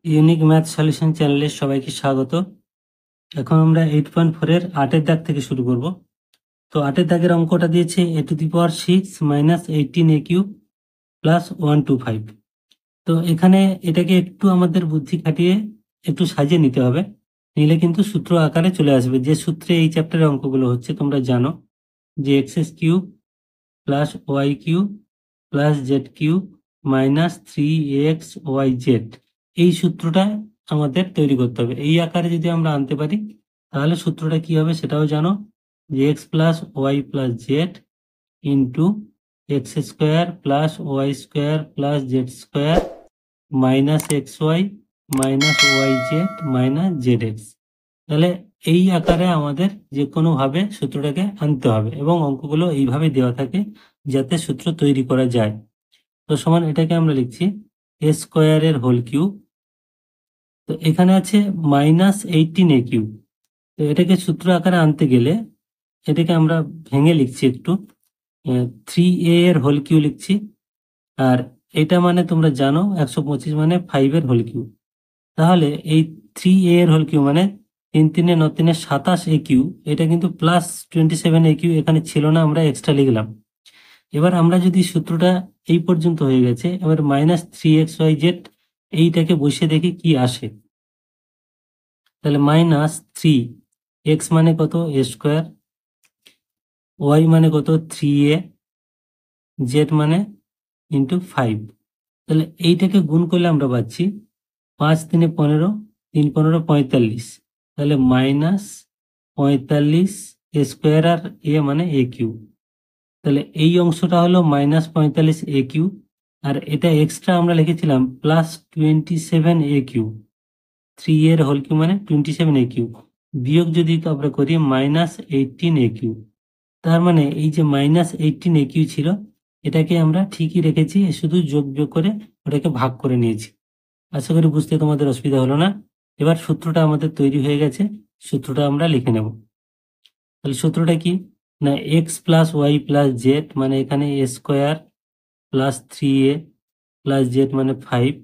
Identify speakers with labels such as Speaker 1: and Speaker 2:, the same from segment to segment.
Speaker 1: Unique math solution চ্যানেলে সবাইকে স্বাগত। এখন আমরা 8.4 এর 8 দাগ থেকে শুরু করব। তো 8 দাগের অঙ্কটা দিয়েছে a⁶ - 18a³ + 125। তো এখানে এটাকে একটু আমাদের বুদ্ধি খাটিয়ে একটু সাজিয়ে নিতে হবে, নিলে কিন্তু সূত্র আকারে চলে আসবে। যে সূত্রে এই চ্যাপ্টারের অঙ্কগুলো হচ্ছে তোমরা জানো যে x³ + y³ + z³ - 3axyz, এই সূত্রটা আমাদের তৈরি করতে হবে। এই আকারে যদি আমরা আনতে পারি তাহলে সূত্রটা কি হবে সেটাও জানো, যে x + y + z into x² + y² + z² - xy - yz - zx। তাহলে এই আকারে আমাদের যে কোনো ভাবে সূত্রটাকে আনতে হবে, এবং অঙ্কগুলো এইভাবে দেওয়া থাকে যাতে সূত্র তৈরি করা যায়। তো সমান এটাকে আমরা লিখছি a² হোল কিউব। তো এখানে আছে -18a³। তো এটাকে সূত্র আকারে আনতে গেলে এটাকে আমরা ভেঙে লিখছি একটু, 3a এর হোল কিউব লিখছি। আর এটা মানে তোমরা জানো 125 মানে 5 এর হোল কিউব। তাহলে এই 3a এর হোল কিউব মানে 3 3 9 3 27a³, এটা কিন্তু +27a³ এখানে ছিল না, আমরা এক্সট্রা লিখলাম। এবার আমরা যদি সূত্রটা এই পর্যন্ত হয়ে গেছে, এবার -3xyz এইটাকে বসে দেখি কি আসে। তাহলে -3x মানে কত, a², y মানে কত 3a, z মানে ইন্টু 5। তাহলে এইটাকে গুণ করলে আমরা পাচ্ছি 5 3 15, 3 15 45। তাহলে -45 a² আর a মানে a³। তাহলে এই অংশটা হলো -45a³, আর এটা এক্সট্রা আমরা লিখেছিলাম +27a³। 3 এর হোল কিউব মানে 27a³, বিয়োগ যদি আমরা করি -18a³। তার মানে এই যে -18a³ ছিল, এটাকে আমরা ঠিকই রেখেছি, শুধু যোগ করে ওটাকে ভাগ করে নিয়েছি। আশা করি বুঝতে তোমাদের অসুবিধা হলো না। এবার সূত্রটা আমাদের তৈরি হয়ে গেছে, সূত্রটা আমরা লিখে নেব। তাহলে সূত্রটা কি না, x + y + z মানে এখানে a² + 3a + z মানে 5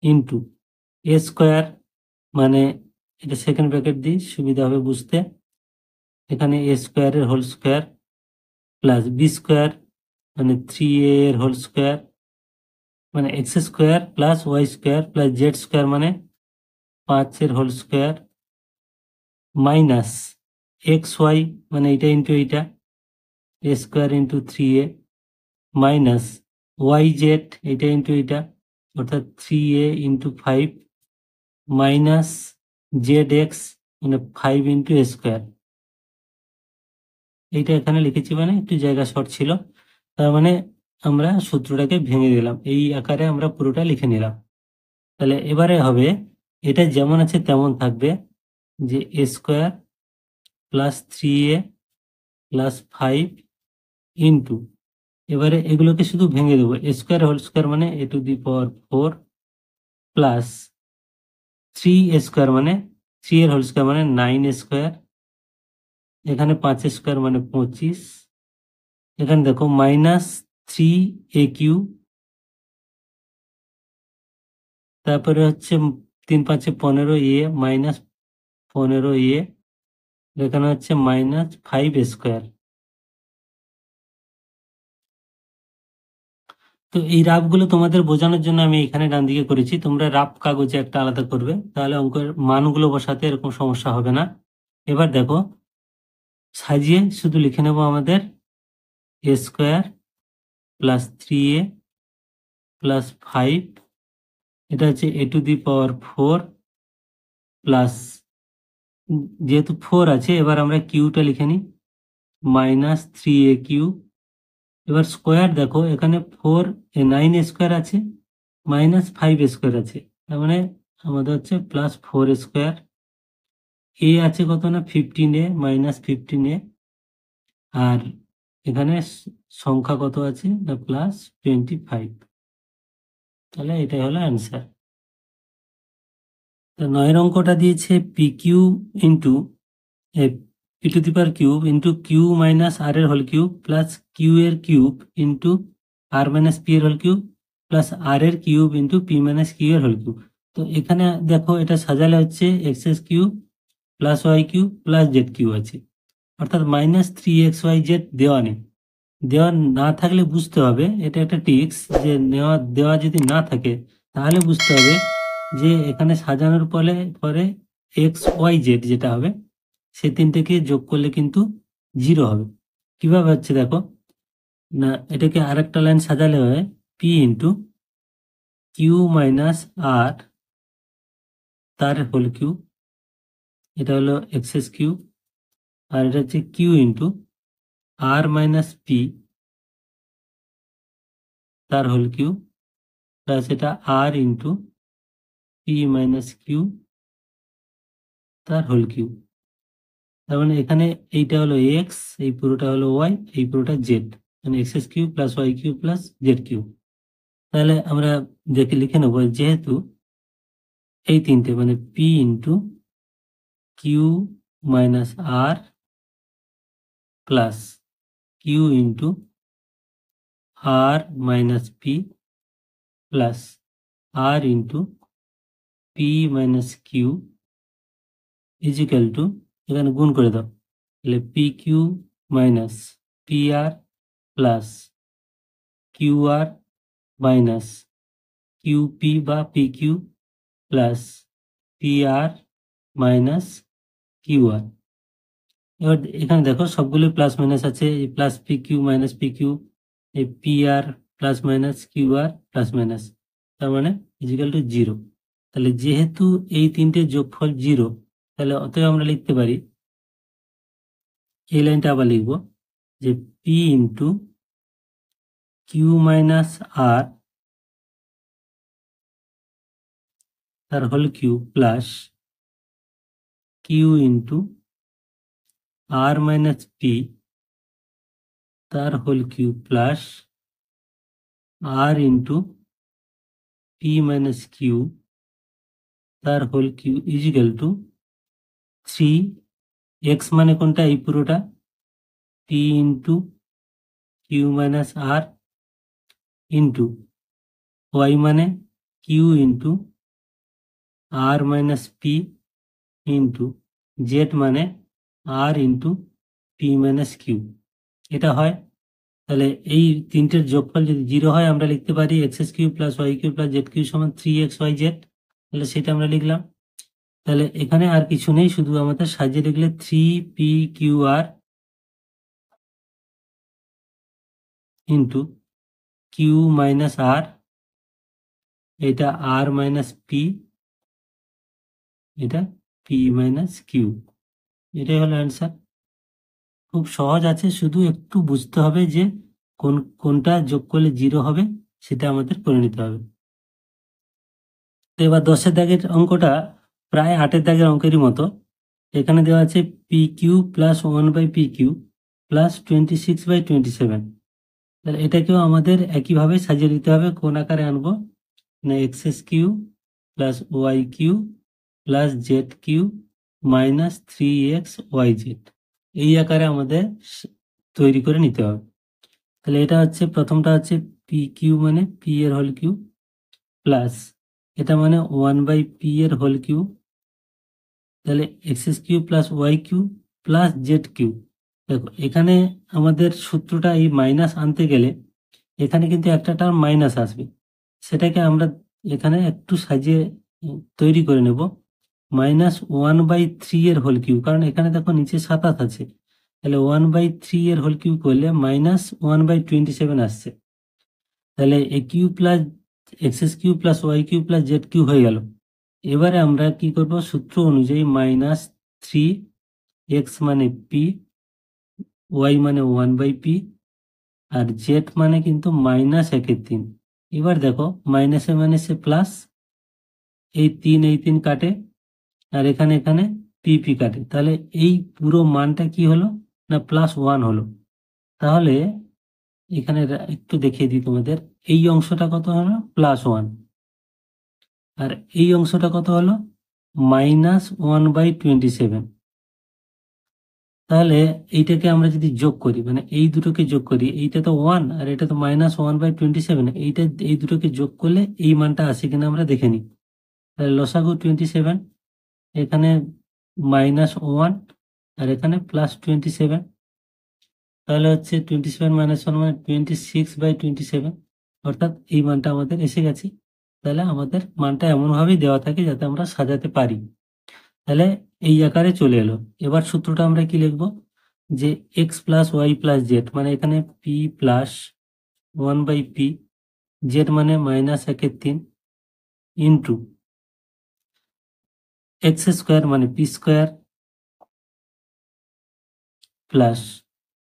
Speaker 1: ইন্টু a² মানে এটা সেকেন্ড ব্র্যাকেট দিই সুবিধা হবে বুঝতে, এখানে a² এর হোল স্কোয়ার প্লাস b² মানে 3a এর হোল স্কোয়ার মানে x² + y² + z² মানে 5 এর হোল স্কোয়ার মাইনাস xy মানে এটা ইন্টু এইটা a² into 3a minus yz এটা ইন্টু এটা অর্থাৎ 3a ইন্টু 5 মাইনাস zx মানে 5 ইন্টু a²। এইটা এখানে লিখেছি মানে একটু জায়গা শর্ট ছিল, তার মানে আমরা সূত্রটাকে ভেঙে দিলাম, এই আকারে আমরা পুরোটা লিখে নিলাম। তাহলে এবারে হবে এটা যেমন আছে তেমন থাকবে, যে a² + 3a + 5 ইন্টু, এবারে এগুলোকে শুধু ভেঙে দেবো, a² হোল স্কোয়ার মানে a⁴ প্লাস 3a² মানে 3 এর হোল স্কোয়ার মানে 9a², এখানে 5a² মানে 25, এখানে দেখো -3a³, তারপরে হচ্ছে 3 5 15a -15a, এখানে হচ্ছে -5a²। তো এই রাফগুলো তোমাদের বোঝানোর জন্য আমি এখানে ডান দিকে করেছি, তোমরা রাফ কাগজে একটা আলাদা করবে, তাহলে অঙ্কের মানগুলো বসাতে এরকম সমস্যা হবে না। এবার দেখো সাজিয়ে শুধু লিখে নেব আমাদের a² + 3a + 5, এটা হচ্ছে a⁴ প্লাস, যেহেতু 4 আছে এবার আমরা কিউটা লিখে নিই -3a³। এবার স্কোয়ার দেখো এখানে 9a² আছে -5a² আছে, তার মানে আমাদের হচ্ছে +4a²। এ আছে কত না 15a -15a, আর এখানে সংখ্যা কত আছে না +25। তাহলে এটাই হলো অ্যান্সার। তো 9 অঙ্কটা দিয়েছে pq into p³ into q - r এর হোল কিউব প্লাস q এর কিউব ইন্টু r - p এর হোল কিউব প্লাস r এর কিউব ইন্টু p - q এর হোল কিউব। তো এখানে দেখো এটা সাজালে হচ্ছে x cube plus Y cube plus Z cube আছে, অর্থাৎ -3xyz দেওয়া নেই। দেওয়া না থাকলে বুঝতে হবে, এটা একটা টিক্স, যে দেওয়া যদি না থাকে তাহলে বুঝতে হবে যে এখানে সাজানোর পরে পরে xyz যেটা হবে সে তিনটেকে যোগ করলে কিন্তু 0 হবে। কিভাবে হচ্ছে দেখো না, এটাকে আরেকটা লাইন সাজালে হয় P into Q minus R তার হোল কিউ, এটা হলো এক্স কিউ, আর এটা হচ্ছে Q into R minus P তার হোল কিউ, প্লাস এটা আর ইন্টু পি মাইনাস কিউ তার হোল কিউ। তার মানে এখানে এইটা হলো এক্স, এই পুরোটা হলো ওয়াই, এই পুরোটা জেড, মানে X cube plus Y cube plus Z cube. তাহলে আমরা দেখে লিখে নেবো, যেহেতু এই তিনটে মানে P into Q minus R plus Q into R minus P plus R into P minus Q is equal to, এখানে গুণ করে দাও, তাহলে পি কিউ মাইনাস পি আর plus Q R minus Q P বা P Q plus P R minus Q R. এবার এখানে দেখো সবগুলো প্লাস মাইনাস আছে, এই plus p Q minus p q, এই পি আর প্লাস মাইনাস কিউ আর প্লাস মাইনাস, তার মানে ইজিক্যাল টু 0। তাহলে যেহেতু এই তিনটে যোগফল 0, তাহলে অতএব আমরা লিখতে পারি, এই লাইনটা আবার লিখবো, যে P into Q minus R তার whole cube plus Q into R minus P তার whole cube plus R into P minus Q তার whole cube is equal to 3x মানে কোনটা, এই পুরোটা P into Q minus R into Y মানে Q into R minus P into Z মানে R into P minus Q, এটা হয়। তাহলে এই তিনটের যোগফল যদি 0 হয়, আমরা লিখতে পারি x cube plus Y cube plus Z cube সমান 3xyz, তাহলে সেটা আমরা লিখলাম। তাহলে এখানে আর কিছু নেই, শুধু আমাদের সাজিয়ে লিখলে 3p/q/r ইন্টু কিউ মাইনাস আর, এটা আর মাইনাস পি, এটা পি মাইনাস কিউ, এটাই হলো অ্যান্সার। খুব সহজ আছে, শুধু একটু বুঝতে হবে যে কোনটা যোগ করলে 0 হবে, সেটা আমাদের করে নিতে হবে। তো এবার 10-এর দাগের অঙ্কটা প্রায় 8-এর দাগের অঙ্কেরই মতো। এখানে দেওয়া আছে P Q plus 1/pq plus 26/27। তাহলে এটাকেও আমাদের একইভাবে সাজিয়ে দিতে হবে। কোন আকারে আনবো না, x cube plus Y cube plus Z cube minus 3xyz, এই আকারে আমাদের তৈরি করে নিতে হবে। তাহলে এটা হচ্ছে প্রথমটা হচ্ছে পি কিউ মানে পি এর হোল কিউ প্লাস এটা মানে 1/p এর হোল কিউ, তাহলে x cube plus Y cube plus Z cube. দেখো এখানে আমাদের সূত্রটা এই মাইনাস আনতে গেলে এখানে কিন্তু একটা টার্ম মাইনাস আসবে, সেটাকে আমরা এখানে একটু সাজিয়ে তৈরি করে নেব। -1/3 এর হোল কিউ, কারণ এখানে দেখো নিচে 27 আছে, তাহলে 1/3 এর হোল কিউ করলে -1/27 আসছে। তাহলে এ cube plus X cube plus Y cube plus Z cube হয়ে গেল। এবারে আমরা কি করব, সূত্র অনুযায়ী -3x মানে পি, ওয়াই মানে 1/p, আর জেড মানে কিন্তু -1/3। এবার দেখো মাইনাসে মাইনাসে প্লাস, এই 3 কাটে, আর এখানে এখানে পি কাটে, তাহলে এই পুরো মানটা কি হলো না +1 হলো। তাহলে এখানে একটু দেখিয়ে দিই তোমাদের, এই অংশটা কত হলো +1, আর এই অংশটা কত হলো -1/27। তাহলে এইটাকে আমরা যদি যোগ করি, মানে এই দুটোকে যোগ করি, এইটা তো 1 আর এটা তো -1/27, এই দুটোকে যোগ করলে এই মানটা আসে কিনা আমরা দেখে নিই। তাহলে লসাগু 27, এখানে -1 আর এখানে +27, তাহলে হচ্ছে 27 - 1 মানে 26/27, অর্থাৎ এই মানটা আমাদের এসে গেছে। তাহলে আমাদের মানটা এমনভাবেই দেওয়া থাকে যাতে আমরা সাজাতে পারি। তাহলে এই আকারে চলে এলো। এবার সূত্রটা আমরা কি লিখবো, যে X plus Y plus Z, মানে এখানে পি প্লাস 1/p, জেড মানে -1/3 ইন্টু এক্স স্কোয়ার মানে P square plus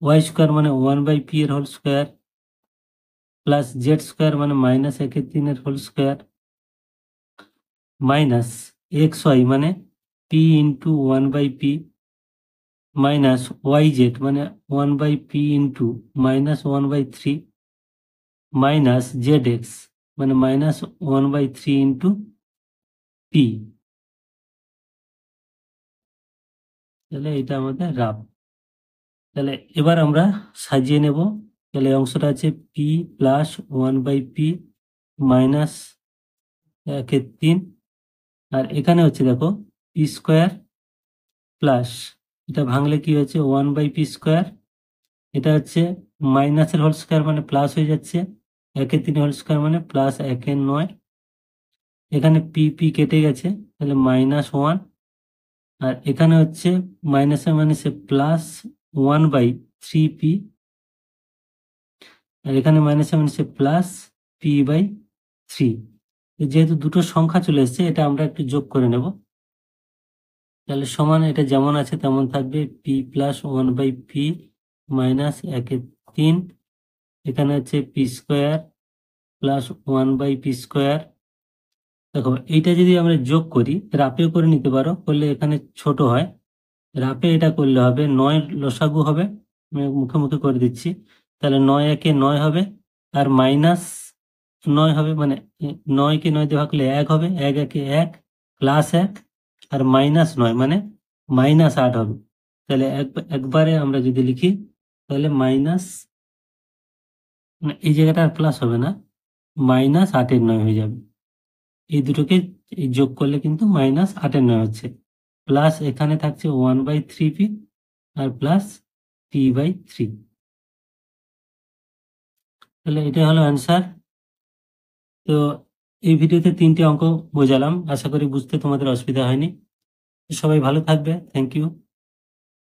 Speaker 1: Y square মানে 1/p এর whole square plus Z square মানে -1/3 এর whole square minus X Y মানে P into 1/p minus Y Z মানে 1/p into -1/3 minus Z x মানে -1/3 into P. তাহলে এটা আমাদের রাব। তাহলে এবার আমরা সাজিয়ে নেব। তাহলে এই অংশটা আছে পি প্লাস 1/p -1/3, আর এখানে হচ্ছে দেখো পি স্কোয়ার প্লাস, এটা ভাঙলে কি হয়েছে 1/p স্কোয়ার, এটা হচ্ছে মাইনাসের হোল স্কোয়ার মানে প্লাস হয়ে যাচ্ছে, 1/3 হোল স্কোয়ার মানে +1/9, এখানে পি পি কেটে গেছে, তাহলে -1, আর এখানে হচ্ছে মাইনাসে মাইনাসে +1/3p, আর এখানে মাইনাসে মাইনাসে +p/3। যেহেতু দুটো সংখ্যা চলে এসেছে, এটা আমরা একটু যোগ করে নেব। তাহলে সমান, এটা যেমন আছে তেমন থাকবে, পি প্লাস 1/p -1/3, এখানে হচ্ছে P square plus 1/p square. দেখো এইটা যদি আমরা যোগ করি, রাপেও করে নিতে পারো, করলে এখানে ছোট হয়, রাপে এটা করলে হবে 9 লসাগু হবে, আমি মুখে মুখে করে দিচ্ছি। তাহলে 9 একে 9 হবে, আর -9 হবে, মানে 9 কে 9 দিয়ে ভাগলে 1 হবে, 1 একে 1 +1, আর -9 মানে -8 হবে। তাহলে একবারে আমরা যদি লিখি, তাহলে মাইনাস, মানে এই জায়গাটা আর প্লাস হবে না, -8/9 হয়ে যাবে। এই দুটোকে এই যোগ করলে কিন্তু -8/9 হচ্ছে, প্লাস এখানে থাকছে 1/3p আর প্লাস p/3। তাহলে এটা হলো অ্যান্সার। তো এই ভিডিওতে 3টে অঙ্ক বোঝালাম, আশা করি বুঝতে তোমাদের অসুবিধা হয়নি। সবাই ভালো থাকবে, থ্যাংক ইউ।